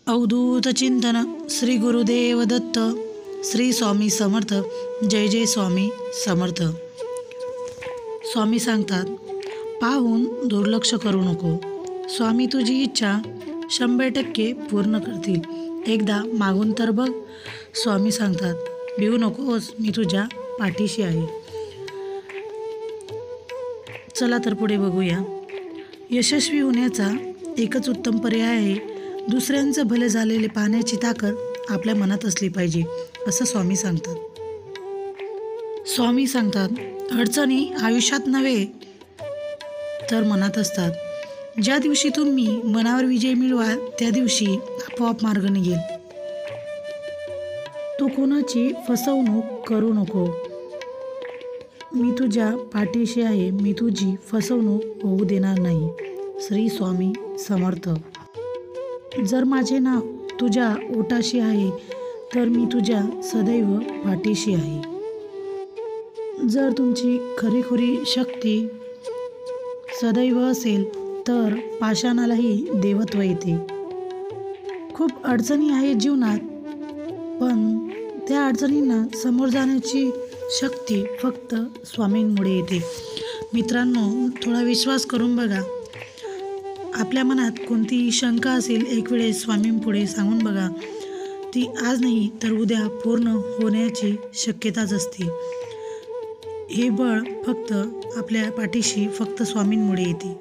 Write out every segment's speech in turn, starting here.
अवधूत चिंतन श्री गुरुदेव दत्त श्री स्वामी समर्थ. जय जय स्वामी समर्थ. स्वामी सांगतात, पाहून दुर्लक्ष करू नको. स्वामी तुझी इच्छा 100% पूर्ण करतील. एकदा मागून तर बघ. स्वामी सांगतात, भिवू नकोस, मी तुझ्या पाठीशी आहे. चला तर पुढे बघूया. यशस्वी होण्याचा एकच उत्तम पर्याय आहे, दुसऱ्यांचं भले झालेले पाहण्याची ताकद आपल्या मनात असली पाहिजे, असं स्वामी सांगतात. स्वामी सांगतात, अडचणी आयुष्यात नव्हे तर मनात असतात. ज्या दिवशी तुम्ही मनावर विजय मिळवाल त्या दिवशी आपोआप मार्ग निघेल. तू कोणाची फसवणूक करू नको. मी तुझ्या पाठीशी आहे, मी तुझी फसवणूक होऊ देणार नाही. श्री स्वामी समर्थ. जर माझे नाव तुझ्या ओठाशी आहे तर मी तुझ्या सदैव पाठीशी आहे. जर तुमची खरीखुरी शक्ती सदैव असेल तर पाषाणालाही देवत्व येते. खूप अडचणी आहेत जीवनात, पण त्या अडचणींना समोर जाण्याची शक्ती फक्त स्वामींमुळे येते. मित्रांनो, थोडा विश्वास करून बघा. आपल्या मनात कोणतीही शंका असेल, एक वेळेस स्वामींपुढे सांगून बघा. ती आज नाही तर उद्या पूर्ण होण्याची शक्यताच असते. हे बळ फक्त आपल्या पाठीशी फक्त स्वामींमुळे येते.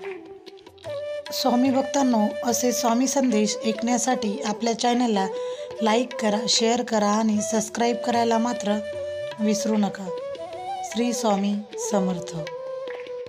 स्वामी भक्तांनो, असे स्वामी संदेश ऐकण्यासाठी आपल्या चॅनलला लाईक करा, शेअर करा आणि सबस्क्राईब करायला मात्र विसरू नका. श्री स्वामी समर्थ.